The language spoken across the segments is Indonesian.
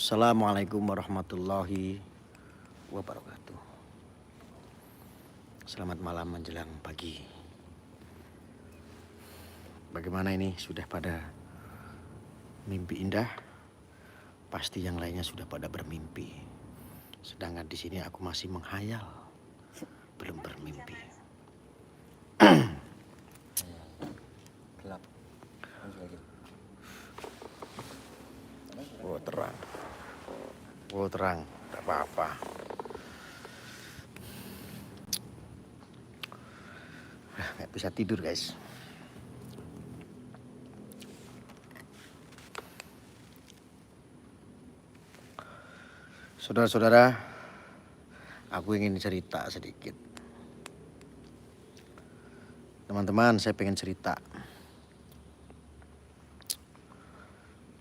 Assalamualaikum warahmatullahi wabarakatuh. Selamat malam menjelang pagi. Bagaimana ini, sudah pada mimpi indah? Pasti yang lainnya sudah pada bermimpi. Sedangkan di sini aku masih menghayal, belum bermimpi. Gelap. Oh terang. Oh terang, tak apa-apa. Nggak bisa tidur guys. Saudara-saudara, aku ingin cerita sedikit. Teman-teman, saya pengen cerita.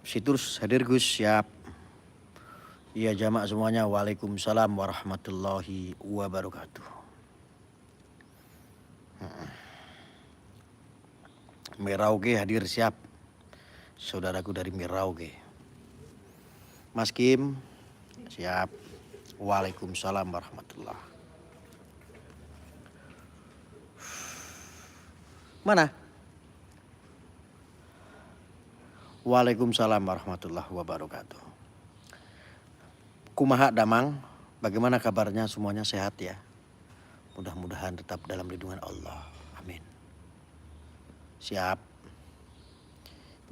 Situs hadir Gus, siap. Iya jamaah semuanya, waalaikumsalam warahmatullahi wabarakatuh. Merauke hadir, siap. Saudaraku dari Merauke. Mas Kim, siap. Waalaikumsalam warahmatullah. Mana? Waalaikumsalam warahmatullahi wabarakatuh. Kumaha Damang, bagaimana kabarnya, semuanya sehat ya? Mudah-mudahan tetap dalam lindungan Allah. Amin. Siap.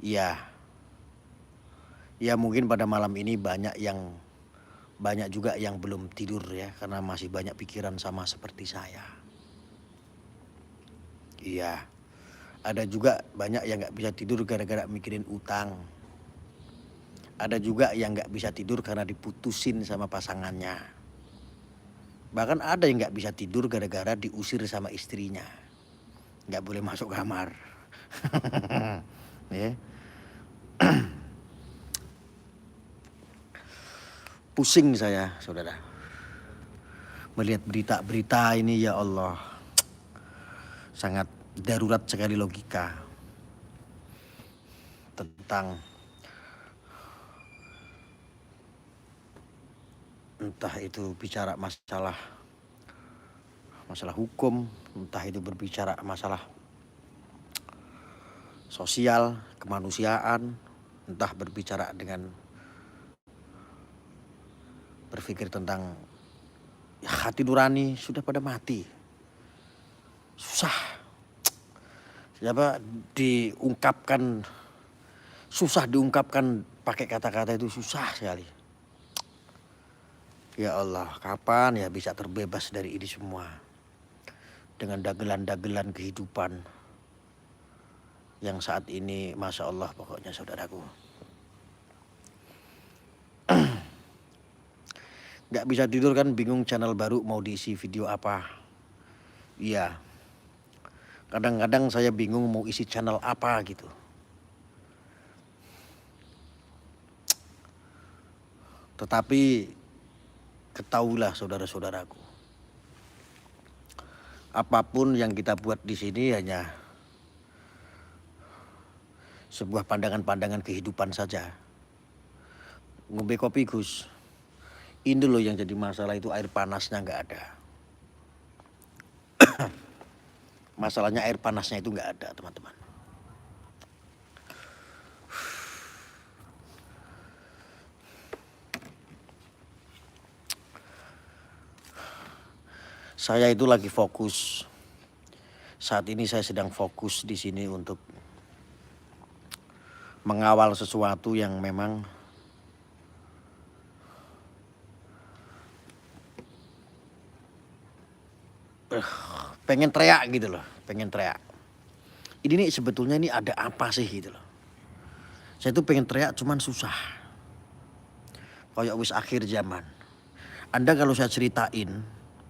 Iya. Ya mungkin pada malam ini banyak juga yang belum tidur ya, karena masih banyak pikiran sama seperti saya. Iya. Ada juga banyak yang nggak bisa tidur gara-gara mikirin utang. Ada juga yang nggak bisa tidur karena diputusin sama pasangannya. Bahkan ada yang nggak bisa tidur gara-gara diusir sama istrinya. Nggak boleh masuk kamar. Ya. Pusing saya, saudara. Melihat berita-berita ini, ya Allah. Sangat darurat sekali logika. Tentang entah itu bicara masalah hukum, entah itu berbicara masalah sosial, kemanusiaan, entah berbicara dengan berpikir tentang ya, hati nurani sudah pada mati. Susah. Siapa diungkapkan, susah diungkapkan pakai kata-kata itu, susah sekali. Ya Allah, kapan ya bisa terbebas dari ini semua? Dengan dagelan-dagelan kehidupan yang saat ini, Masya Allah pokoknya saudaraku. Gak bisa tidur kan, bingung channel baru mau diisi video apa. Iya. Kadang-kadang saya bingung mau isi channel apa gitu. Tetapi ketahuilah saudara-saudaraku, apapun yang kita buat di sini hanya sebuah pandangan-pandangan kehidupan saja. Ngombe kopi Gus, ini loh yang jadi masalah itu air panasnya nggak ada. Masalahnya air panasnya itu nggak ada, teman-teman. Saya itu lagi fokus. Saat ini saya sedang fokus di sini untuk mengawal sesuatu yang memang pengen teriak gitu loh, pengen teriak. Ini nih sebetulnya ini ada apa sih gitu loh. Saya tuh pengen teriak cuman susah. Kayak wis akhir zaman. Anda kalau saya ceritain,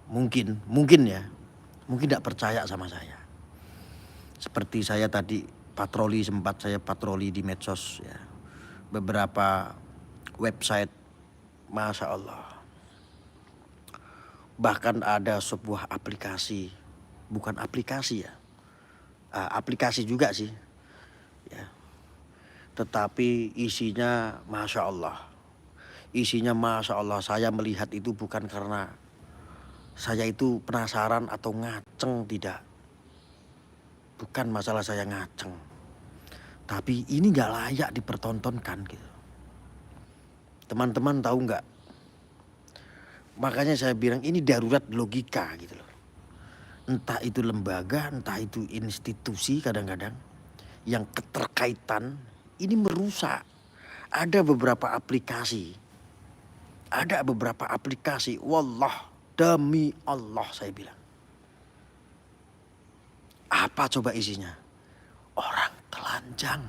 mungkin ya, mungkin tidak percaya sama saya. Seperti saya tadi sempat saya patroli di medsos ya. Beberapa website, Masya Allah. Bahkan ada sebuah aplikasi, bukan aplikasi ya, aplikasi juga sih ya. Tetapi isinya Masya Allah. Isinya Masya Allah, saya melihat itu bukan karena saya itu penasaran atau ngaceng, tidak. Bukan masalah saya ngaceng. Tapi ini gak layak dipertontonkan gitu. Teman-teman tahu nggak? Makanya saya bilang ini darurat logika gitu loh. Entah itu lembaga, entah itu institusi kadang-kadang yang keterkaitan ini merusak. Ada beberapa aplikasi, wallah, demi Allah saya bilang. Apa coba isinya? Orang telanjang.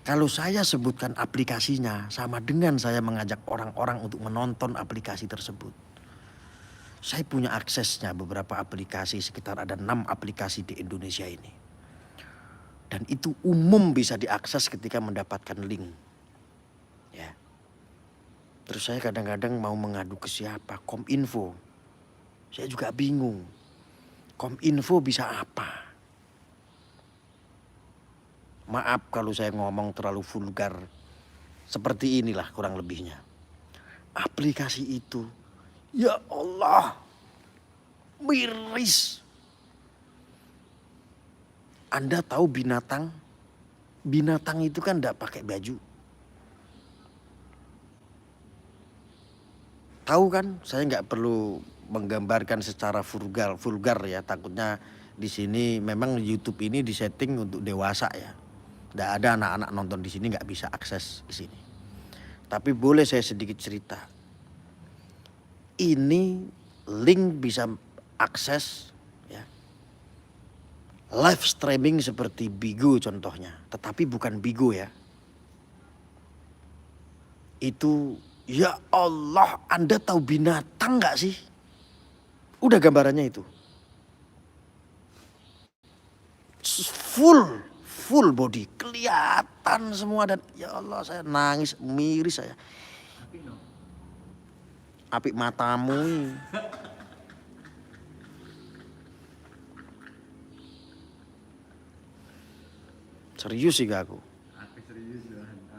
Kalau saya sebutkan aplikasinya sama dengan saya mengajak orang-orang untuk menonton aplikasi tersebut. Saya punya aksesnya beberapa aplikasi, sekitar ada 6 aplikasi di Indonesia ini. Dan itu umum bisa diakses ketika mendapatkan link. Ya. Terus saya kadang-kadang mau mengadu ke siapa? Kominfo. Saya juga bingung. Kominfo bisa apa? Maaf kalau saya ngomong terlalu vulgar. Seperti inilah kurang lebihnya. Aplikasi itu, ya Allah, miris. Anda tahu binatang? Binatang itu kan tidak pakai baju. Tahu kan? Saya nggak perlu menggambarkan secara vulgar ya. Takutnya di sini memang YouTube ini disetting untuk dewasa ya. Tidak ada anak-anak nonton di sini, nggak bisa akses di sini. Tapi boleh saya sedikit cerita. Ini link bisa akses ya, live streaming seperti Bigo contohnya. Tetapi bukan Bigo ya. Itu ya Allah, Anda tahu binatang nggak sih? Udah gambarannya itu. Full body, kelihatan semua dan ya Allah saya nangis, miris saya. Apik matamu. Serius sih gak aku.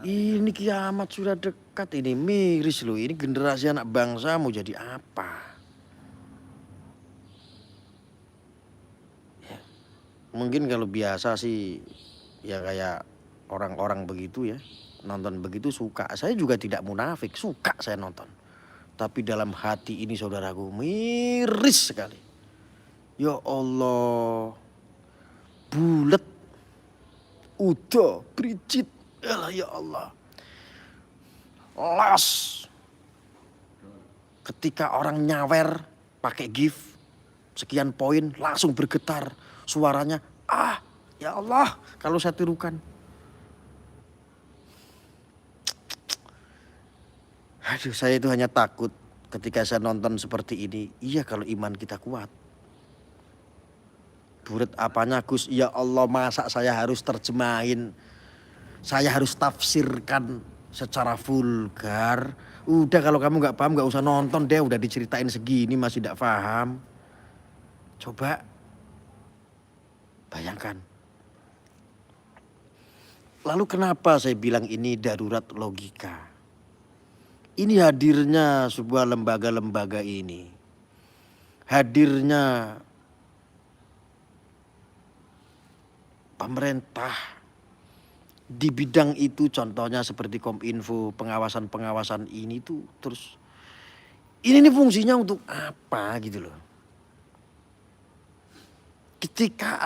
Ini kiamat sudah dekat, ini miris loh. Ini generasi anak bangsa mau jadi apa? Ya. Mungkin kalau biasa sih ya kayak orang-orang begitu ya, nonton begitu suka. Saya juga tidak munafik, suka saya nonton. Tapi dalam hati ini saudaraku miris sekali. Ya Allah, bulet, udah, Brigit, ya Allah. Los. Ketika orang nyawer pakai GIF sekian poin langsung bergetar suaranya. Ya Allah, kalau saya tirukan. Aduh, saya itu hanya takut ketika saya nonton seperti ini. Iya, kalau iman kita kuat. Buret apanya Gus? Ya Allah, masa saya harus terjemahin? Saya harus tafsirkan secara vulgar? Udah, kalau kamu gak paham gak usah nonton deh. Udah diceritain segini masih gak paham. Coba bayangkan. Lalu kenapa saya bilang ini darurat logika? Ini hadirnya sebuah lembaga-lembaga ini. Hadirnya pemerintah di bidang itu, contohnya seperti Kominfo, pengawasan-pengawasan ini tuh terus. Ini fungsinya untuk apa gitu loh. Ketika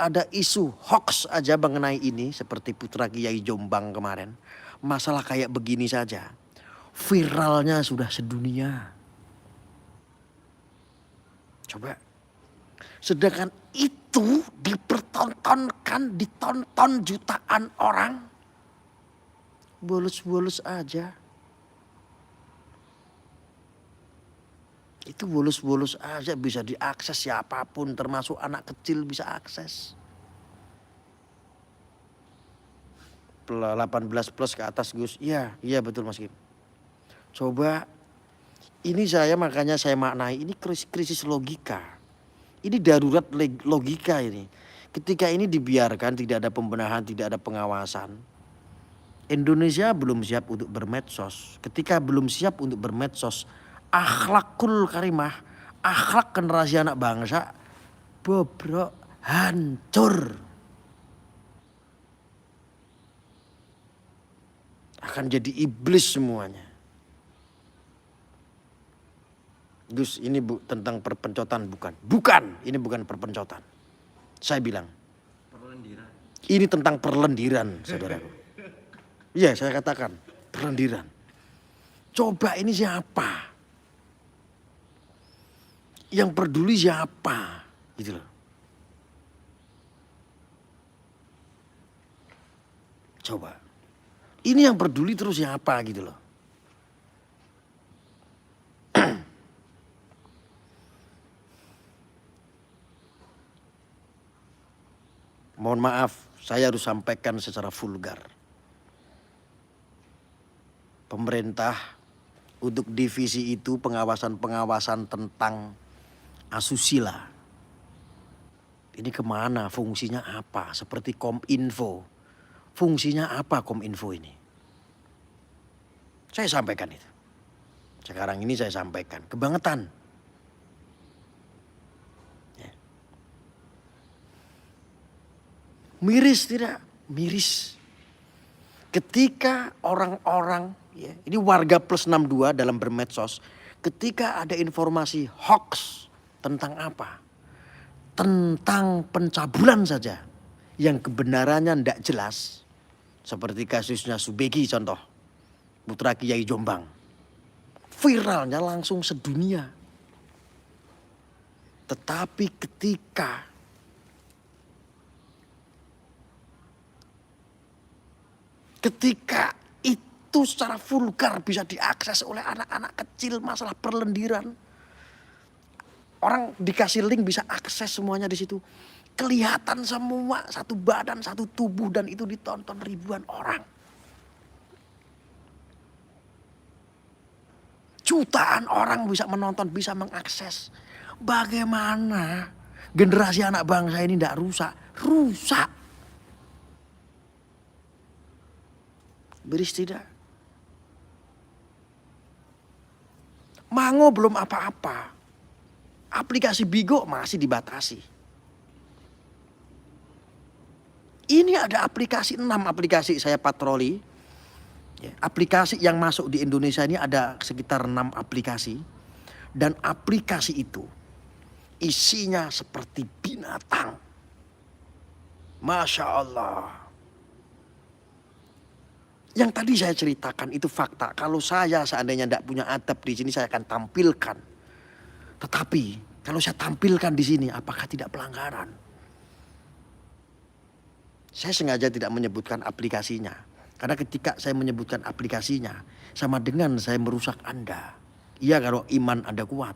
ada isu hoax aja mengenai ini, seperti Putra Kiai Jombang kemarin, masalah kayak begini saja, viralnya sudah sedunia. Coba, sedangkan itu ditonton jutaan orang, bolos-bolos aja. Itu bolos-bolos aja bisa diakses siapapun, termasuk anak kecil bisa akses. 18 plus ke atas Gus. Iya betul Mas Kim. Coba, ini makanya saya maknai ini krisis logika. Ini darurat logika ini. Ketika ini dibiarkan, tidak ada pembenahan, tidak ada pengawasan. Indonesia belum siap untuk bermedsos. Ketika belum siap untuk bermedsos, akhlakul karimah, akhlak generasi anak bangsa bobrok, hancur. Akan jadi iblis semuanya. Gus, ini tentang perpencotan bukan? Bukan, ini bukan perpencotan. Saya bilang. Perlendiran. Ini tentang perlendiran, saudaraku. Iya, saya katakan perlendiran. Coba ini siapa? Yang peduli siapa? Gitu loh. Coba. Ini yang peduli terus siapa gitu loh. Mohon maaf, saya harus sampaikan secara vulgar. Pemerintah untuk divisi itu pengawasan-pengawasan tentang asusila. Ini kemana, fungsinya apa? Seperti Kominfo. Fungsinya apa Kominfo ini? Saya sampaikan itu. Sekarang ini saya sampaikan. Kebangetan. Ya. Miris tidak? Miris. Ketika orang-orang, ya, ini warga plus 62 dalam bermedsos. Ketika ada informasi hoax tentang apa? Tentang pencabulan saja. Yang kebenarannya tidak jelas. Seperti kasusnya Subegi contoh. Putra Kiai Jombang. Viralnya langsung sedunia. Tetapi ketika itu secara vulgar bisa diakses oleh anak-anak kecil masalah perlendiran. Orang dikasih link bisa akses semuanya di situ. Kelihatan semua, satu badan, satu tubuh, dan itu ditonton ribuan orang. Jutaan orang bisa menonton, bisa mengakses. Bagaimana generasi anak bangsa ini tidak rusak? Rusak. Beris tidak? Mango belum apa-apa. Aplikasi Bigo masih dibatasi. Ini ada aplikasi, 6 aplikasi saya patroli. Ya, aplikasi yang masuk di Indonesia ini ada sekitar 6 aplikasi. Dan aplikasi itu isinya seperti binatang. Masya Allah. Yang tadi saya ceritakan itu fakta. Kalau saya seandainya tidak punya adab di sini saya akan tampilkan. Tetapi kalau saya tampilkan di sini apakah tidak pelanggaran? Saya sengaja tidak menyebutkan aplikasinya. Karena ketika saya menyebutkan aplikasinya, sama dengan saya merusak Anda. Iya kalau iman Anda kuat.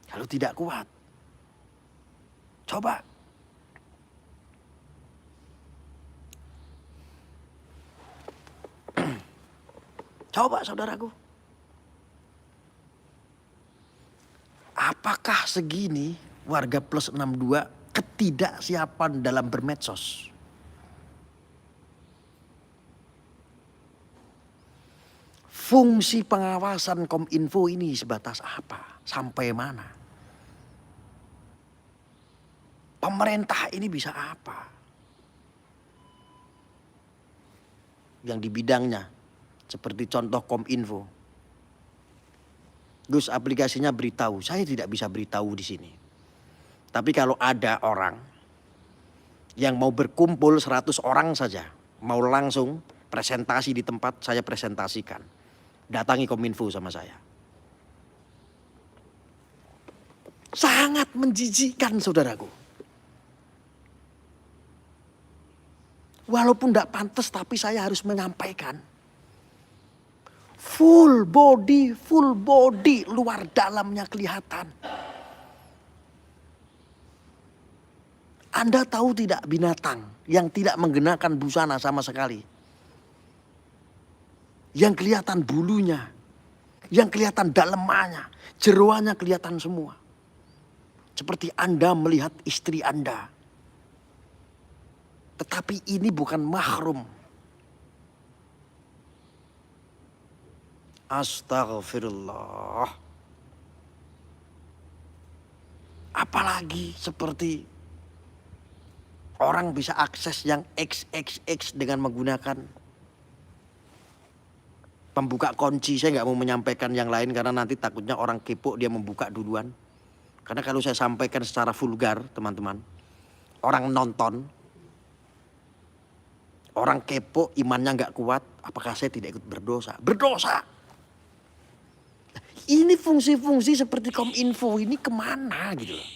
Kalau tidak kuat, coba. Coba saudaraku. Apakah segini warga plus 62 ketidaksiapan dalam bermedsos? Fungsi pengawasan Kominfo ini sebatas apa? Sampai mana? Pemerintah ini bisa apa? Yang di bidangnya. Seperti contoh Kominfo. Gus, aplikasinya beritahu. Saya tidak bisa beritahu di sini. Tapi kalau ada orang yang mau berkumpul 100 orang saja. Mau langsung presentasi di tempat, saya presentasikan. Datangi Kominfo sama saya. Sangat menjijikkan saudaraku. Walaupun tidak pantas tapi saya harus menyampaikan. Full body, luar dalamnya kelihatan. Anda tahu tidak binatang yang tidak menggunakan busana sama sekali? Yang kelihatan bulunya, yang kelihatan dalemannya, jeroannya kelihatan semua. Seperti Anda melihat istri Anda. Tetapi ini bukan mahrum. Astagfirullah. Apalagi seperti orang bisa akses yang XXX dengan menggunakan pembuka kunci. Saya nggak mau menyampaikan yang lain karena nanti takutnya orang kepo dia membuka duluan. Karena kalau saya sampaikan secara vulgar teman-teman, orang nonton, orang kepo imannya nggak kuat, apakah saya tidak ikut berdosa? Berdosa. Ini fungsi-fungsi seperti Kominfo ini kemana gitu loh.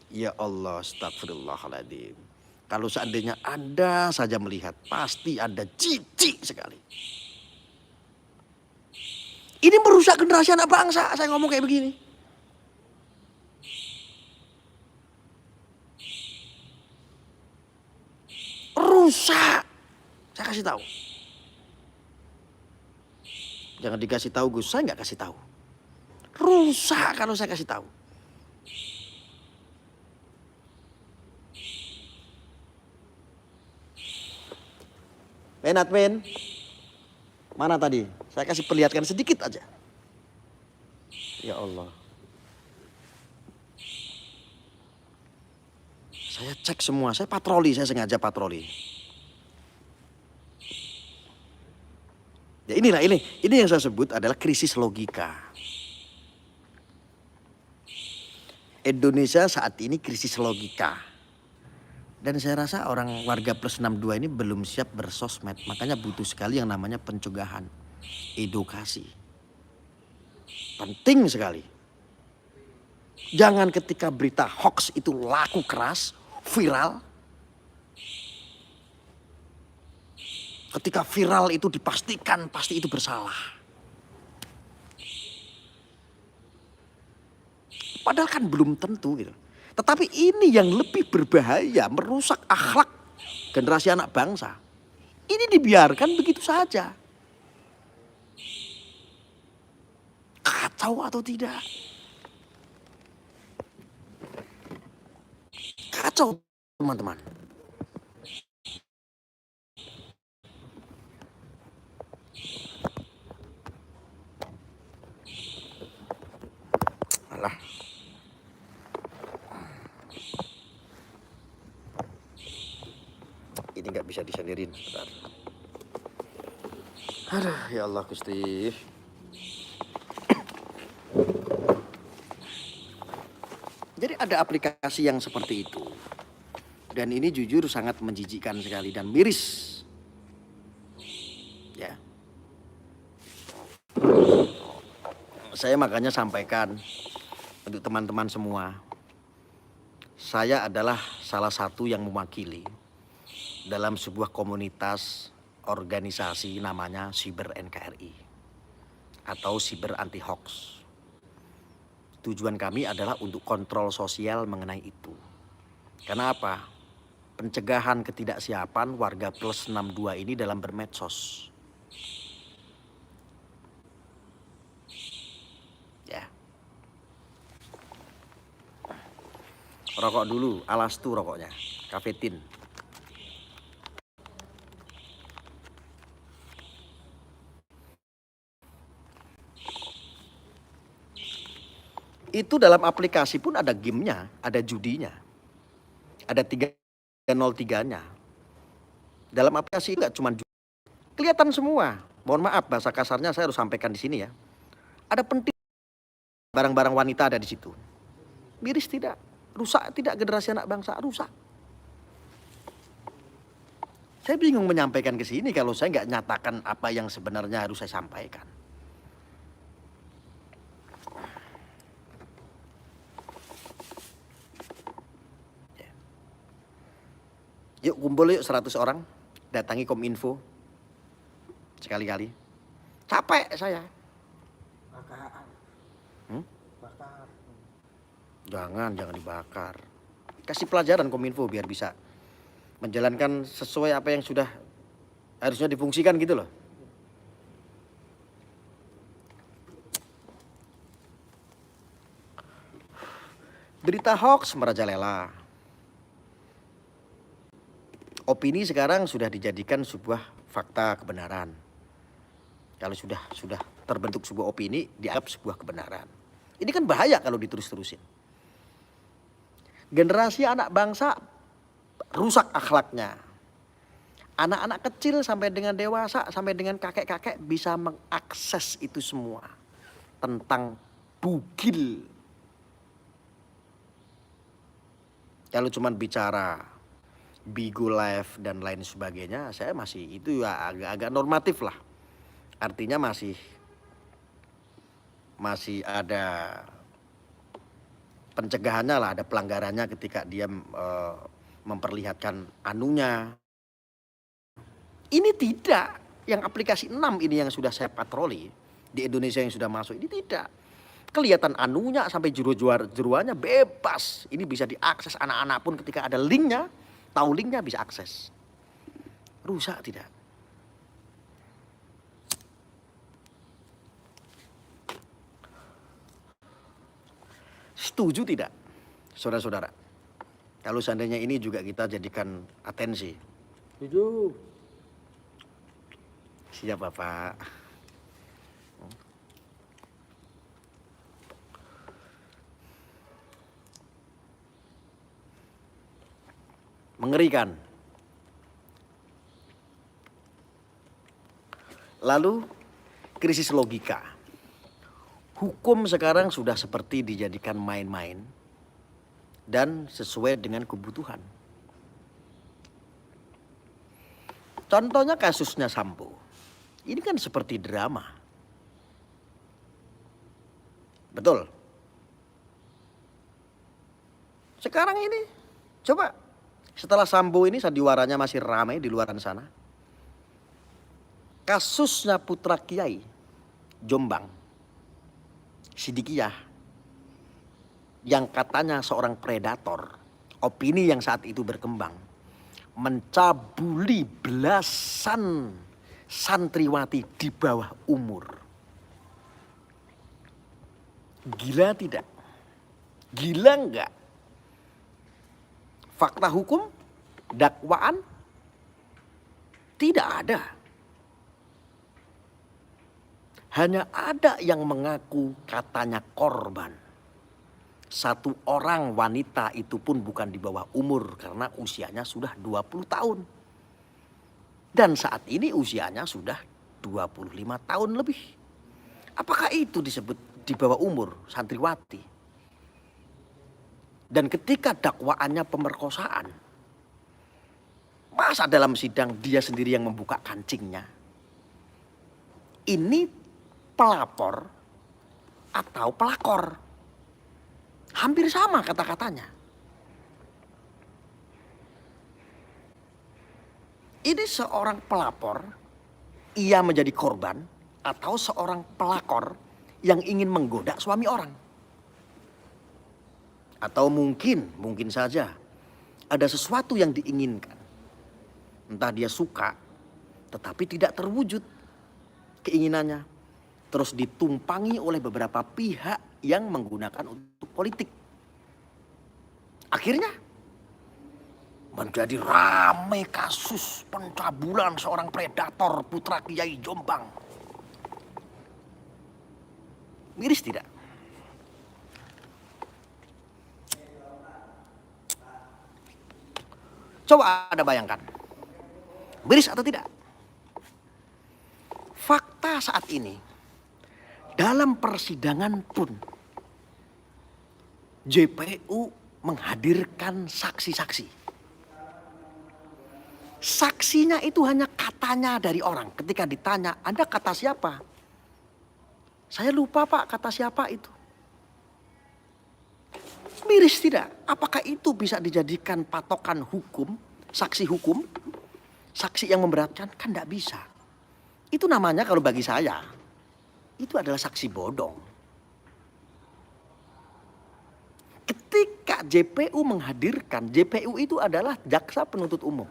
Ya Allah, astagfirullahaladzim. Kalau seandainya Anda saja melihat, pasti Anda jijik sekali. Ini merusak generasi anak bangsa, saya ngomong kayak begini. Rusak. Saya kasih tahu. Jangan dikasih tahu Gus, saya nggak kasih tahu. Rusak kalau saya kasih tahu. Admin, mana tadi? Saya kasih perlihatkan sedikit aja. Ya Allah. Saya cek semua, saya patroli, saya sengaja patroli. Ya inilah ini yang saya sebut adalah krisis logika. Indonesia saat ini krisis logika. Dan saya rasa orang warga plus 62 ini belum siap bersosmed. Makanya butuh sekali yang namanya pencegahan, edukasi. Penting sekali. Jangan ketika berita hoax itu laku keras, viral. Ketika viral itu dipastikan pasti itu bersalah. Padahal kan belum tentu gitu. Tetapi ini yang lebih berbahaya, merusak akhlak generasi anak bangsa. Ini dibiarkan begitu saja. Kacau atau tidak? Kacau teman-teman. Alah. Ini nggak bisa disendirin. Bentar. Aduh, ya Allah Gusti. Jadi ada aplikasi yang seperti itu. Dan ini jujur sangat menjijikkan sekali dan miris. Ya. Saya makanya sampaikan untuk teman-teman semua. Saya adalah salah satu yang mewakili dalam sebuah komunitas organisasi namanya Siber NKRI atau Siber Anti Hoax. Tujuan kami adalah untuk kontrol sosial mengenai itu. Karena apa? Pencegahan ketidaksiapan warga plus 62 ini dalam bermedsos. Ya. Rokok dulu, Alastu rokoknya, kafetin. Itu dalam aplikasi pun ada gamenya, ada judinya. Ada 303-nya. Dalam aplikasi enggak cuma judi. Kelihatan semua. Mohon maaf bahasa kasarnya saya harus sampaikan di sini ya. Ada penting barang-barang wanita ada di situ. Miris tidak? Rusak tidak generasi anak bangsa? Rusak. Saya bingung menyampaikan ke sini kalau saya nggak nyatakan apa yang sebenarnya harus saya sampaikan. Yuk kumpul yuk 100 orang, datangi Kominfo sekali-kali. Capek saya. Bakar. Jangan dibakar. Kasih pelajaran Kominfo biar bisa menjalankan sesuai apa yang sudah harusnya difungsikan gitu loh. Berita hoax merajalela. Opini sekarang sudah dijadikan sebuah fakta, kebenaran. Kalau sudah terbentuk sebuah opini, dianggap sebuah kebenaran. Ini kan bahaya kalau diterus-terusin. Generasi anak bangsa rusak akhlaknya. Anak-anak kecil sampai dengan dewasa, sampai dengan kakek-kakek bisa mengakses itu semua. Tentang bugil. Kalau cuman bicara Bigo Live dan lain sebagainya, saya masih itu ya agak-agak normatif lah. Artinya masih ada pencegahannya lah, ada pelanggarannya ketika dia memperlihatkan anunya. Ini tidak, yang aplikasi 6 ini yang sudah saya patroli di Indonesia yang sudah masuk ini tidak. Kelihatan anunya sampai jeruannya bebas. Ini bisa diakses anak-anak pun ketika ada linknya, tahu linknya bisa akses. Rusak tidak? Setuju tidak, saudara-saudara? Kalau seandainya ini juga kita jadikan atensi. Setuju. Siap Bapak. Mengerikan. Lalu krisis logika. Hukum sekarang sudah seperti dijadikan main-main dan sesuai dengan kebutuhan. Contohnya kasusnya Sambo. Ini kan seperti drama. Betul. Sekarang ini coba setelah Sambo ini sandiwaranya masih ramai di luar sana. Kasusnya putra Kiai Jombang, Sidikiyah, yang katanya seorang predator, opini yang saat itu berkembang, mencabuli belasan santriwati di bawah umur. Gila tidak? Gila enggak? Fakta hukum, dakwaan, tidak ada. Hanya ada yang mengaku katanya korban. Satu orang wanita itu pun bukan di bawah umur karena usianya sudah 20 tahun. Dan saat ini usianya sudah 25 tahun lebih. Apakah itu disebut di bawah umur santriwati? Dan ketika dakwaannya pemerkosaan, masa dalam sidang dia sendiri yang membuka kancingnya? Ini pelapor atau pelakor. Hampir sama kata-katanya. Ini seorang pelapor, ia menjadi korban, atau seorang pelakor yang ingin menggoda suami orang. Atau mungkin saja ada sesuatu yang diinginkan. Entah dia suka, tetapi tidak terwujud keinginannya. Terus ditumpangi oleh beberapa pihak yang menggunakan untuk politik. Akhirnya menjadi ramai kasus pencabulan seorang predator putra Kiai Jombang. Miris tidak? Coba Anda bayangkan. Miris atau tidak? Fakta saat ini, dalam persidangan pun JPU menghadirkan saksi-saksi. Saksinya itu hanya katanya dari orang. Ketika ditanya, Anda kata siapa? Saya lupa Pak, kata siapa itu. Miris tidak? Apakah itu bisa dijadikan patokan hukum, saksi hukum? Saksi yang memberatkan? Kan tidak bisa. Itu namanya kalau bagi saya, itu adalah saksi bodong. Ketika JPU menghadirkan, JPU itu adalah jaksa penuntut umum.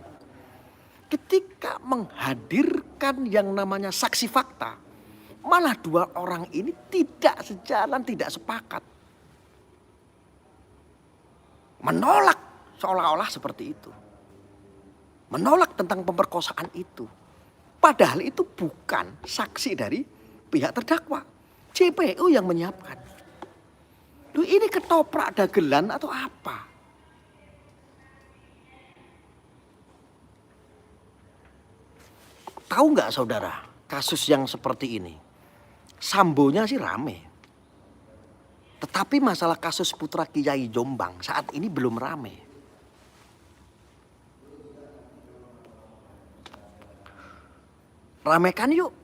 Ketika menghadirkan yang namanya saksi fakta, malah dua orang ini tidak sejalan, tidak sepakat. Menolak seolah-olah seperti itu. Menolak tentang pemerkosaan itu. Padahal itu bukan saksi dari pihak terdakwa. JPU yang menyiapkan. Duh, ini ketoprak dagelan atau apa? Tahu nggak saudara, kasus yang seperti ini? Sambonya sih rame. Tetapi masalah kasus putra Kiai Jombang saat ini belum rame. Ramekan yuk.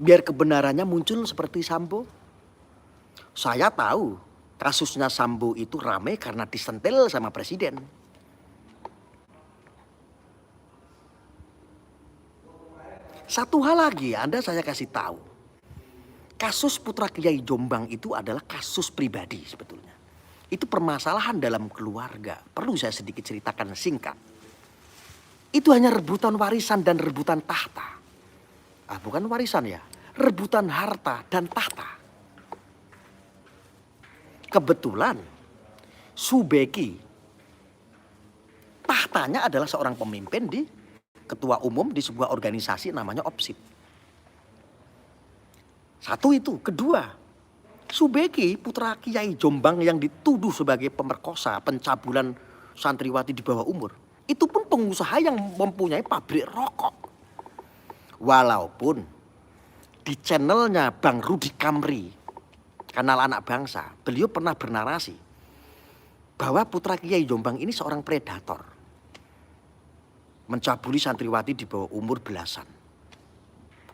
Biar kebenarannya muncul seperti Sambo. Saya tahu kasusnya Sambo itu rame karena disentil sama presiden. Satu hal lagi saya kasih tahu. Kasus putra Kiai Jombang itu adalah kasus pribadi sebetulnya. Itu permasalahan dalam keluarga. Perlu saya sedikit ceritakan singkat. Itu hanya rebutan warisan dan rebutan tahta. Bukan warisan ya. Rebutan harta dan tahta. Kebetulan Subeki tahtanya adalah seorang pemimpin di ketua umum di sebuah organisasi namanya OPSIP. Satu itu. Kedua, Subeki putra Kiai Jombang yang dituduh sebagai pemerkosa, pencabulan santriwati di bawah umur. Itu pun pengusaha yang mempunyai pabrik rokok. Walaupun di channelnya Bang Rudi Kamri, kanal Anak Bangsa, beliau pernah bernarasi bahwa putra Kiai Jombang ini seorang predator. Mencabuli santriwati di bawah umur belasan.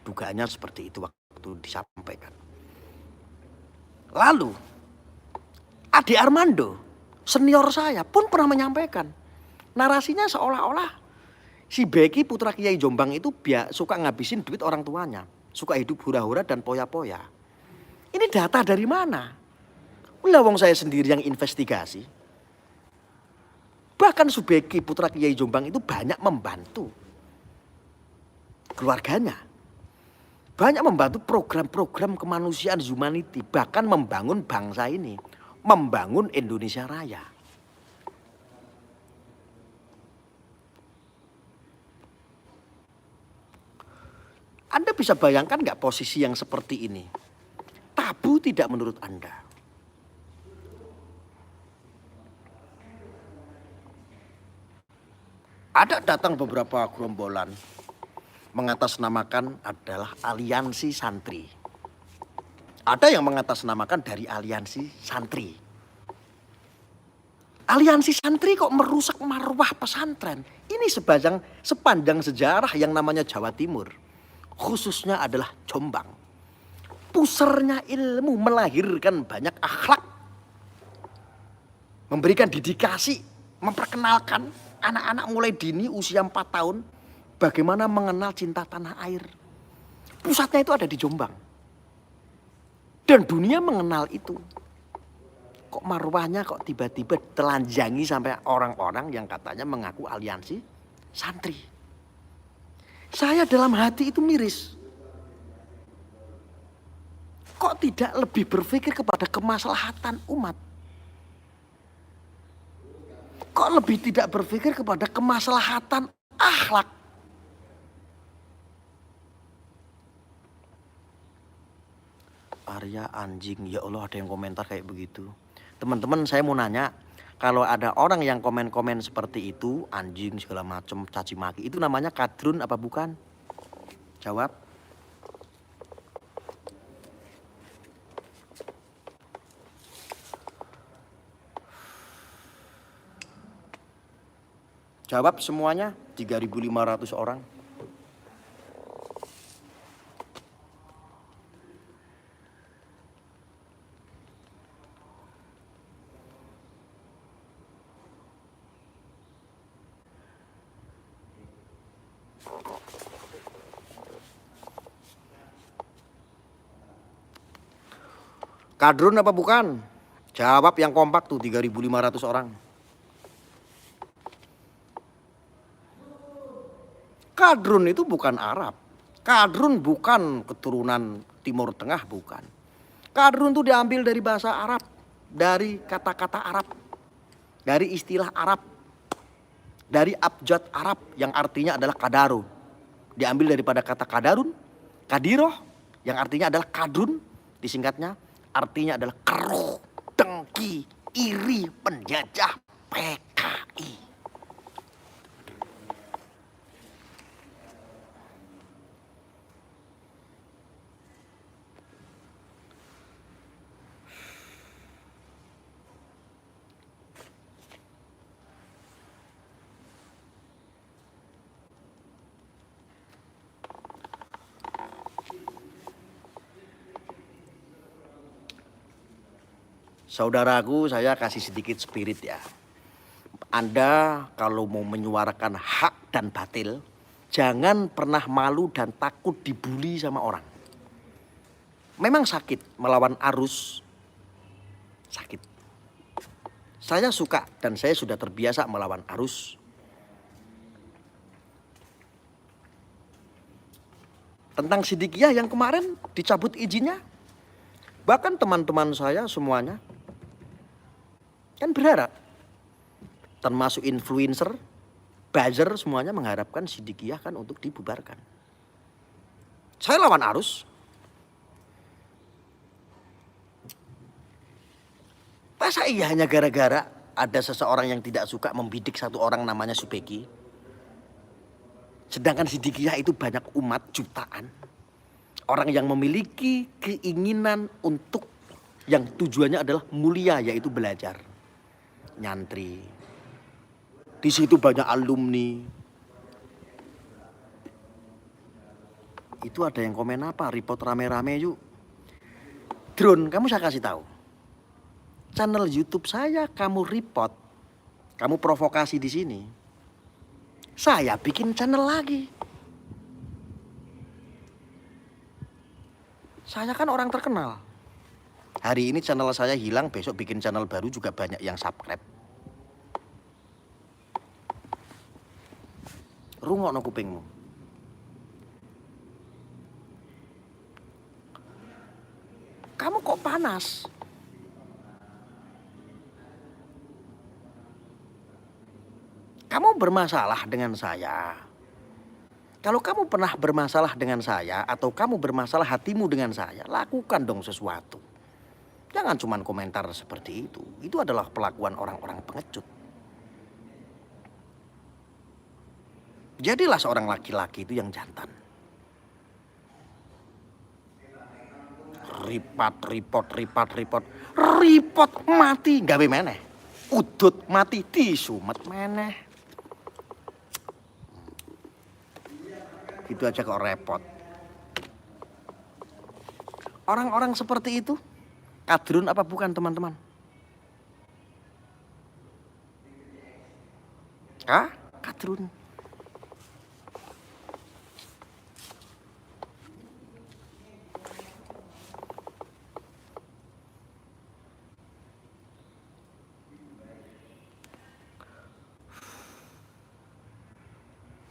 Dugaannya seperti itu waktu disampaikan. Lalu, Ade Armando, senior saya pun pernah menyampaikan. Narasinya seolah-olah si Beki putra Kiai Jombang itu suka ngabisin duit orang tuanya. Suka hidup hura-hura dan poya-poya. Ini data dari mana? Ulah wong saya sendiri yang investigasi. Bahkan Subeki putra Kiai Jombang itu banyak membantu keluarganya. Banyak membantu program-program kemanusiaan humanity. Bahkan membangun bangsa ini. Membangun Indonesia Raya. Anda bisa bayangkan nggak posisi yang seperti ini? Tabu tidak menurut Anda? Ada datang beberapa gerombolan mengatasnamakan adalah aliansi santri. Ada yang mengatasnamakan dari aliansi santri. Aliansi santri kok merusak marwah pesantren? Ini sepanjang sejarah yang namanya Jawa Timur. Khususnya adalah Jombang. Pusernya ilmu melahirkan banyak akhlak. Memberikan dedikasi, memperkenalkan anak-anak mulai dini usia 4 tahun. Bagaimana mengenal cinta tanah air. Pusatnya itu ada di Jombang. Dan dunia mengenal itu. Kok marwahnya kok tiba-tiba telanjangi sampai orang-orang yang katanya mengaku aliansi santri. Saya dalam hati itu miris. Kok tidak lebih berpikir kepada kemaslahatan umat? Kok lebih tidak berpikir kepada kemaslahatan akhlak? Arya anjing, ya Allah ada yang komentar kayak begitu. Teman-teman saya mau nanya, kalau ada orang yang komen-komen seperti itu, anjing segala macam, caci maki, itu namanya kadrun apa bukan? Jawab. Jawab semuanya, 3.500 orang. Kadrun apa bukan? Jawab yang kompak tuh 3.500 orang. Kadrun itu bukan Arab. Kadrun bukan keturunan Timur Tengah, bukan. Kadrun itu diambil dari bahasa Arab. Dari kata-kata Arab. Dari istilah Arab. Dari abjad Arab yang artinya adalah kadarun. diambil daripada kata kadarun, kadiroh, yang artinya adalah kadrun, disingkatnya, artinya adalah keruh, dengki, iri, penjajah PKI. Saudaraku, saya kasih sedikit spirit ya. Anda kalau mau menyuarakan hak dan batil, jangan pernah malu dan takut dibully sama orang. Memang sakit melawan arus, sakit. Saya suka dan saya sudah terbiasa melawan arus. Tentang Siddiqiyah yang kemarin dicabut izinnya, bahkan teman-teman saya semuanya kan berharap, termasuk influencer, buzzer semuanya mengharapkan Siddiqiyah kan untuk dibubarkan. Saya lawan arus. Masa iya hanya gara-gara ada seseorang yang tidak suka membidik satu orang namanya Subeki? Sedangkan Siddiqiyah itu banyak umat jutaan. Orang yang memiliki keinginan untuk yang tujuannya adalah mulia, yaitu belajar. Nyantri. Di situ banyak alumni. Itu ada yang komen apa? Report rame-rame yuk. Drone, kamu saya kasih tahu. Channel YouTube saya kamu report, kamu provokasi di sini. Saya bikin channel lagi. Saya kan orang terkenal. Hari ini channel saya hilang, besok bikin channel baru juga banyak yang subscribe. Rungokno kupingmu. Kamu kok panas? Kamu bermasalah dengan saya. Kalau kamu pernah bermasalah dengan saya atau kamu bermasalah hatimu dengan saya, lakukan dong sesuatu. Jangan cuma komentar seperti itu. Itu adalah pelakuan orang-orang pengecut. Jadilah seorang laki-laki itu yang jantan. Repot mati gawe meneh. Udut mati disumet meneh. Gitu aja kok repot. Orang-orang seperti itu kadrun apa bukan teman-teman? Hah? Kadrun.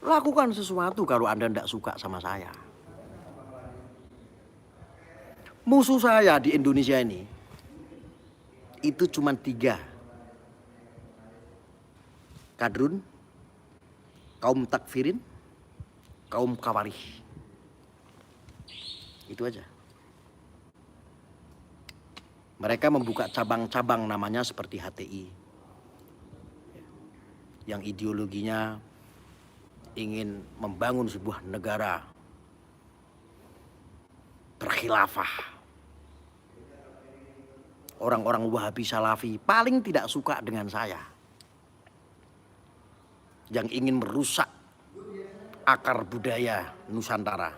Lakukan sesuatu kalau Anda tidak suka sama saya. Musuh saya di Indonesia ini itu cuma 3. Kadrun, kaum takfirin, kaum kawarih. Itu aja. Mereka membuka cabang-cabang namanya seperti HTI. Yang ideologinya ingin membangun sebuah negara berkhilafah. Orang-orang Wahabi Salafi paling tidak suka dengan saya. Yang ingin merusak akar budaya Nusantara.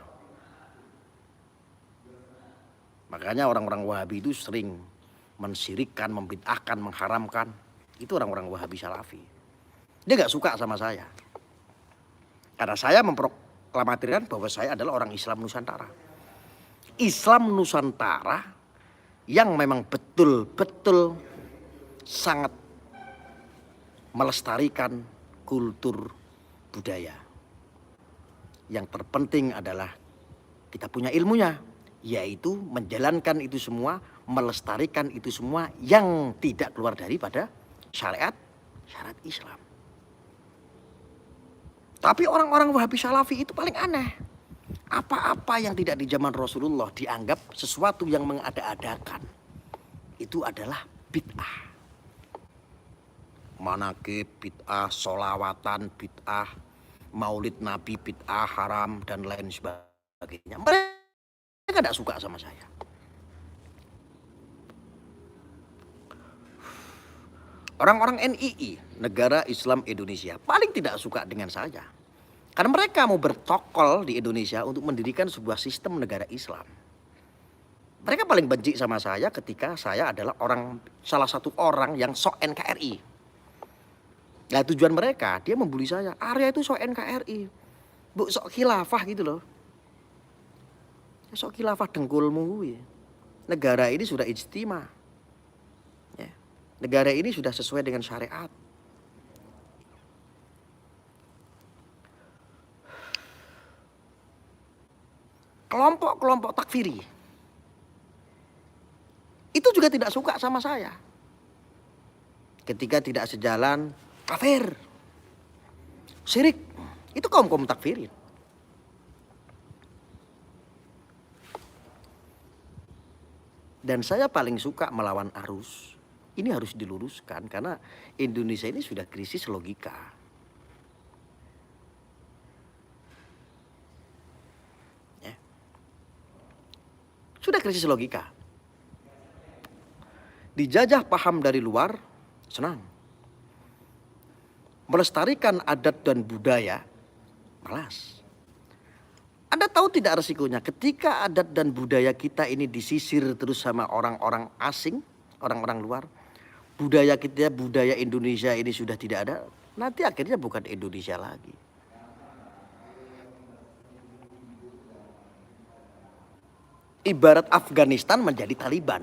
Makanya orang-orang Wahabi itu sering mensyirikkan, membid'ahkan, mengharamkan. Itu orang-orang Wahabi Salafi. Dia gak suka sama saya. Karena saya memproklamirkan bahwa saya adalah orang Islam Nusantara. Islam Nusantara yang memang betul-betul sangat melestarikan kultur budaya. Yang terpenting adalah kita punya ilmunya, yaitu menjalankan itu semua, melestarikan itu semua yang tidak keluar daripada syariat Islam. Tapi orang-orang Wahabi Salafi itu paling aneh. Apa-apa yang tidak di zaman Rasulullah dianggap sesuatu yang mengada-adakan. Itu adalah bid'ah. Manakib bid'ah, solawatan bid'ah, maulid Nabi bid'ah, haram, dan lain sebagainya. Mereka tidak suka sama saya. Orang-orang NII, Negara Islam Indonesia, paling tidak suka dengan saya. Karena mereka mau bertokol di Indonesia untuk mendirikan sebuah sistem negara Islam. Mereka paling benci sama saya ketika saya adalah salah satu orang yang sok NKRI. Nah tujuan mereka, dia membuli saya. Arya itu sok NKRI. Bu sok khilafah gitu loh. Sok khilafah dengkulmu. Ya. Negara ini sudah ijtima. Ya. Negara ini sudah sesuai dengan syariat. Kelompok-kelompok takfiri itu juga tidak suka sama saya. Ketika tidak sejalan, kafir, syirik, itu kaum-kaum takfirin. Dan saya paling suka melawan arus. Ini harus diluruskan karena Indonesia ini sudah krisis logika. Sudah krisis logika. Dijajah paham dari luar, senang. Melestarikan adat dan budaya, malas. Anda tahu tidak resikonya ketika adat dan budaya kita ini disisir terus sama orang-orang asing, orang-orang luar. Budaya kita, budaya Indonesia ini sudah tidak ada. Nanti akhirnya bukan Indonesia lagi. Ibarat Afghanistan menjadi Taliban.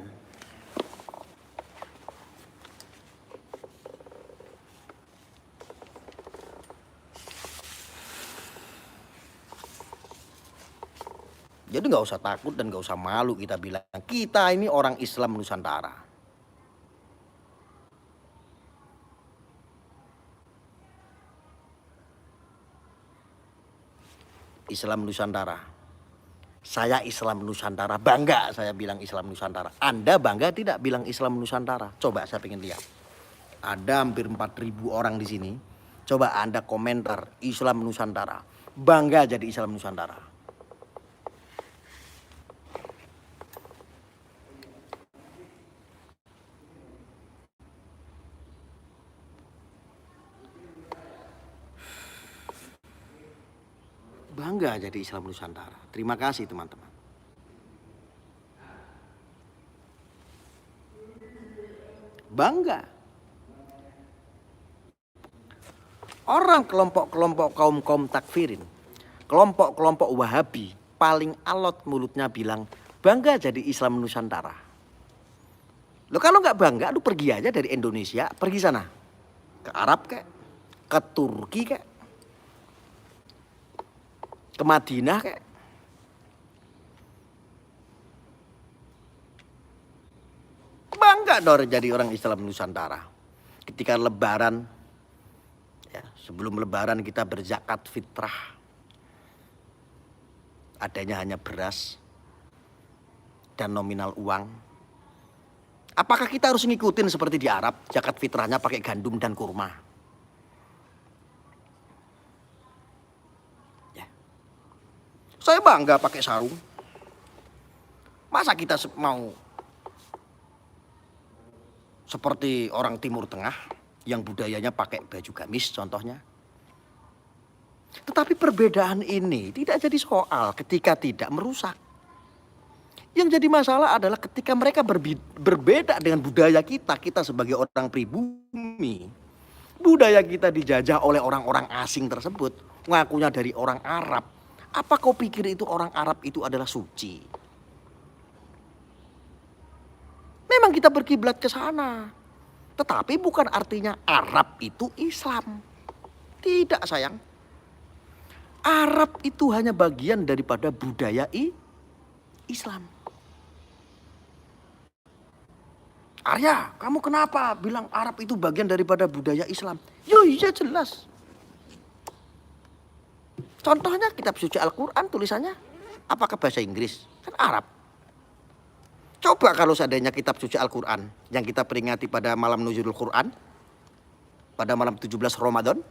Jadi nggak usah takut dan nggak usah malu kita bilang kita ini orang Islam Nusantara. Islam Nusantara. Saya Islam Nusantara, bangga saya bilang Islam Nusantara. Anda bangga tidak bilang Islam Nusantara? Coba saya pengen lihat. Ada hampir 4.000 orang di sini. Coba Anda komentar Islam Nusantara. Bangga jadi Islam Nusantara. Bangga jadi Islam Nusantara. Terima kasih teman-teman. Bangga. Orang kelompok-kelompok kaum-kaum takfirin, kelompok-kelompok Wahabi, paling alot mulutnya bilang, bangga jadi Islam Nusantara. Lo kalau nggak bangga, lu pergi aja dari Indonesia, pergi sana. Ke Arab kek, ke Turki kek, ke Madinah kek. Bangga dong jadi orang Islam Nusantara. Ketika lebaran, ya, sebelum lebaran kita berzakat fitrah. Adanya hanya beras dan nominal uang. Apakah kita harus ngikutin seperti di Arab, zakat fitrahnya pakai gandum dan kurma? Ya. Saya bangga pakai sarung. Masa kita mau seperti orang Timur Tengah yang budayanya pakai baju gamis contohnya. Tetapi perbedaan ini tidak jadi soal ketika tidak merusak. Yang jadi masalah adalah ketika mereka berbeda dengan budaya kita sebagai orang pribumi. Budaya kita dijajah oleh orang-orang asing tersebut, ngakunya dari orang Arab. Apa kau pikir itu orang Arab itu adalah suci? Memang kita berkiblat ke sana. Tetapi bukan artinya Arab itu Islam. Tidak sayang. Arab itu hanya bagian daripada budaya Islam. Arya, kamu kenapa bilang Arab itu bagian daripada budaya Islam? Yo iya jelas. Contohnya kitab suci Al-Quran tulisannya apakah bahasa Inggris? Kan Arab. Coba kalau seandainya kitab suci Al-Quran yang kita peringati pada malam Nuzulul Quran, pada malam 17 Ramadan,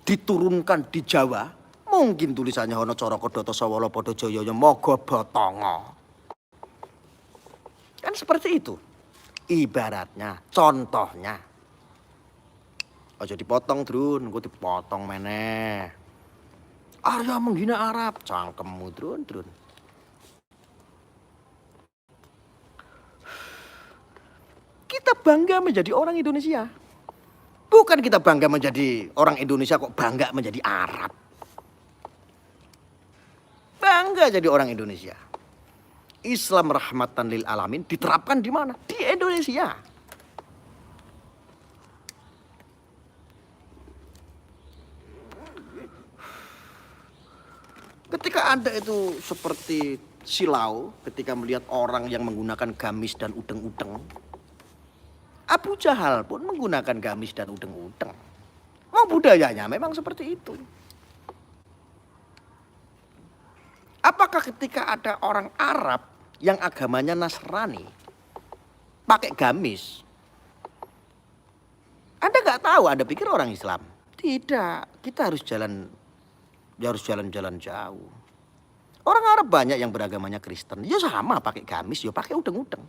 diturunkan di Jawa, mungkin tulisannya Hono Coro Kodoto Sawolo Podo Joyoyo Mogo Botongo. Kan seperti itu. Ibaratnya, contohnya. Aja dipotong drun, gue dipotong meneh. Arya menghina Arab, cangkemmu drun. Kita bangga menjadi orang Indonesia. Bukan kita bangga menjadi orang Indonesia kok bangga menjadi Arab. Bangga jadi orang Indonesia. Islam rahmatan lil alamin diterapkan di mana? Di Indonesia. Ketika Anda itu seperti silau ketika melihat orang yang menggunakan gamis dan udeng-udeng. Abu Jahal pun menggunakan gamis dan udeng-udeng. Mau budayanya memang seperti itu. Apakah ketika ada orang Arab yang agamanya Nasrani pakai gamis, Anda nggak tahu, Anda pikir orang Islam? Tidak, kita harus jalan-jalan jauh. Orang Arab banyak yang beragamanya Kristen, ya sama pakai gamis, ya pakai udeng-udeng.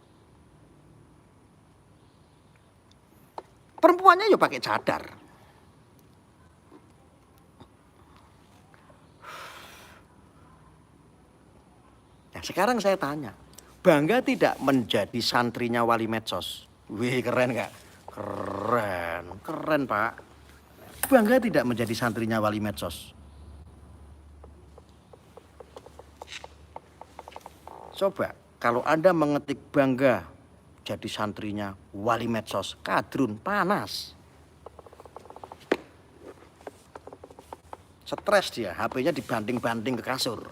Perempuannya ya pakai cadar. Nah, sekarang saya tanya, bangga tidak menjadi santrinya wali medsos? Wih, keren gak? Keren Pak. Bangga tidak menjadi santrinya wali medsos? Coba, kalau Anda mengetik bangga jadi santrinya wali medsos, kadrun, panas. Stres dia, HP-nya dibanting-banting ke kasur.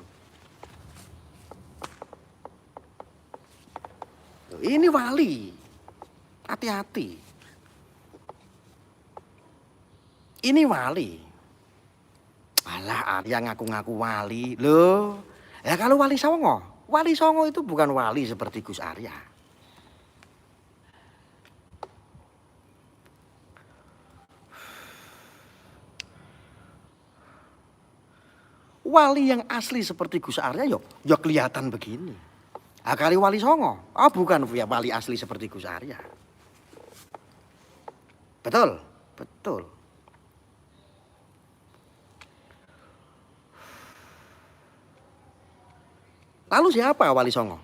Ini wali, hati-hati. Ini wali. Alah, Arya ngaku-ngaku wali. Loh, ya kalau Wali Songo itu bukan wali seperti Gus Arya. Wali yang asli seperti Gus Arya yo kelihatan begini. Kali Wali Songo, bukan wali asli seperti Gus Arya. Betul. Lalu siapa Wali Songo?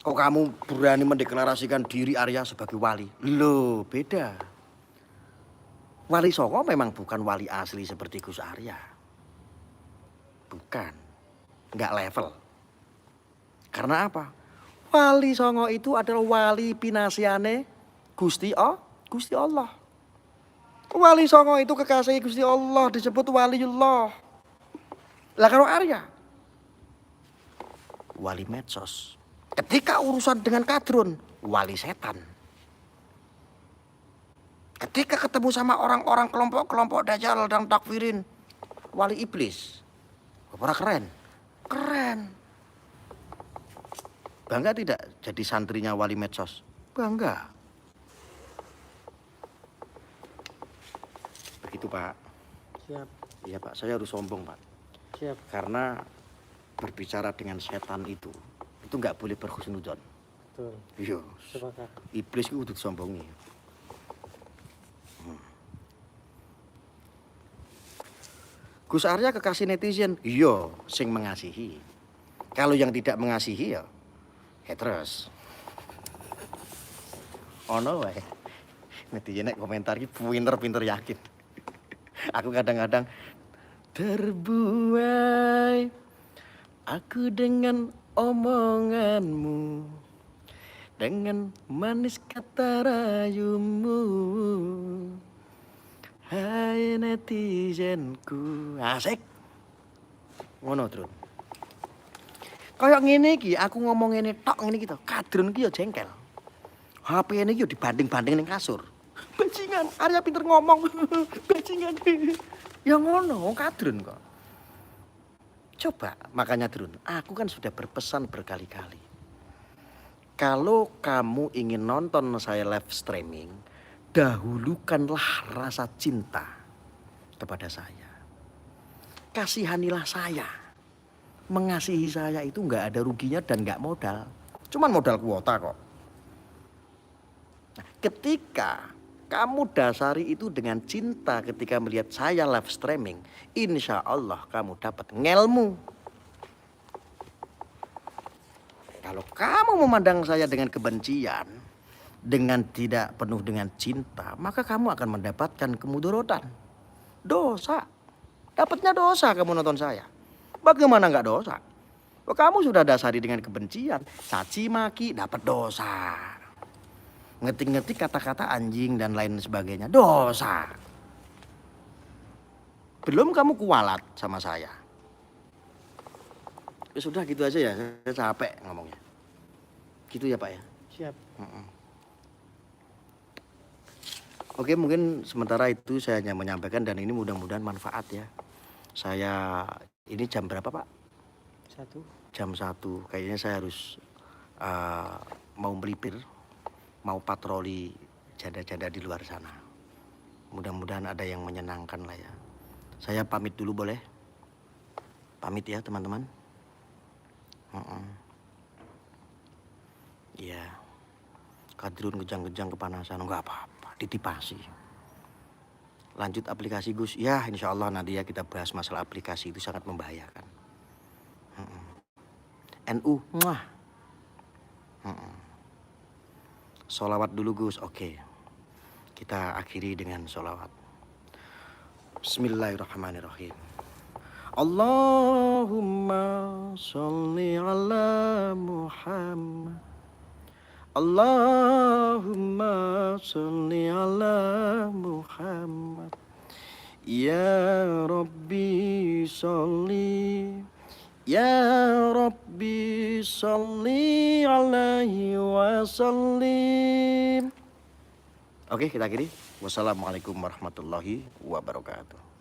Kok kamu berani mendeklarasikan diri Arya sebagai wali? Loh, beda. Wali Songo memang bukan wali asli seperti Gus Arya. Bukan. Enggak level. Karena apa? Wali Songo itu adalah wali pinasiane Gusti Allah. Wali Songo itu kekasih Gusti Allah, disebut waliullah. Lah kalau Arya wali medsos. Ketika urusan dengan kadrun, wali setan. Ketika ketemu sama orang-orang kelompok-kelompok dajjal dan takfirin, wali iblis. Apa keren? Keren. Bangga tidak jadi santrinya wali medsos? Bangga. Begitu Pak. Siap. Iya Pak, saya harus sombong Pak. Siap. Karena berbicara dengan setan itu nggak boleh berhusnuzon. Betul. Iya. Sepakat. Iblis itu udah sombongi. Gus Arya kekasih netizen, iya, sing mengasihi. Kalau yang tidak mengasihi ya haters. Ono wae. Netizen nek komentar iki pinter yakin. Aku kadang-kadang terbuai aku dengan omonganmu, dengan manis kata rayumu, hai netizenku. Asik. Ngono, Trun. Kayak ngene iki, aku ngomong ngene tok ngene iki to, kadrun iki ya jengkel. HP-ne iki yo dibanding-banding ning kasur. Bajingan, Arya pinter ngomong. Bajingan. Ya ngono, wong kadrun kok. Coba, makanya Drun, aku kan sudah berpesan berkali-kali. Kalau kamu ingin nonton saya live streaming, dahulukanlah rasa cinta kepada saya. Kasihanilah saya. Mengasihi saya itu nggak ada ruginya dan nggak modal. Cuman modal kuota kok. Nah, ketika kamu dasari itu dengan cinta ketika melihat saya live streaming, insya Allah kamu dapat ngelmu. Kalau kamu memandang saya dengan kebencian, dengan tidak penuh dengan cinta, maka kamu akan mendapatkan kemudorotan. Dosa. Dapatnya dosa kamu nonton saya. Bagaimana nggak dosa? Kamu sudah dasari dengan kebencian, caci maki, dapat dosa. Ngetik-ngetik kata-kata anjing dan lain sebagainya, dosa. Belum kamu kualat sama saya. Ya sudah gitu aja ya, saya capek ngomongnya. Gitu ya Pak ya? Siap. Oke, mungkin sementara itu saya hanya menyampaikan dan ini mudah-mudahan manfaat ya. Saya, ini jam berapa Pak? 1. Jam 1, kayaknya saya harus mau melipir, mau patroli janda-janda di luar sana. Mudah-mudahan ada yang menyenangkan lah ya. Saya pamit dulu boleh? Pamit ya teman-teman. Iya, Kadrun kejang-kejang kepanasan, nggak apa-apa, ditipasi. Lanjut aplikasi Gus, ya insya Allah nanti ya kita bahas masalah aplikasi itu sangat membahayakan. NU, muah. Sholawat dulu Gus, oke. Kita akhiri dengan sholawat. Bismillahirrahmanirrahim. Allahumma sholli ala Muhammad. Allahumma sholli ala Muhammad. Ya Rabbi sholli, ya Rabbi sholli alaihi wa sallim. Oke, kita akhiri. Wassalamualaikum warahmatullahi wabarakatuh.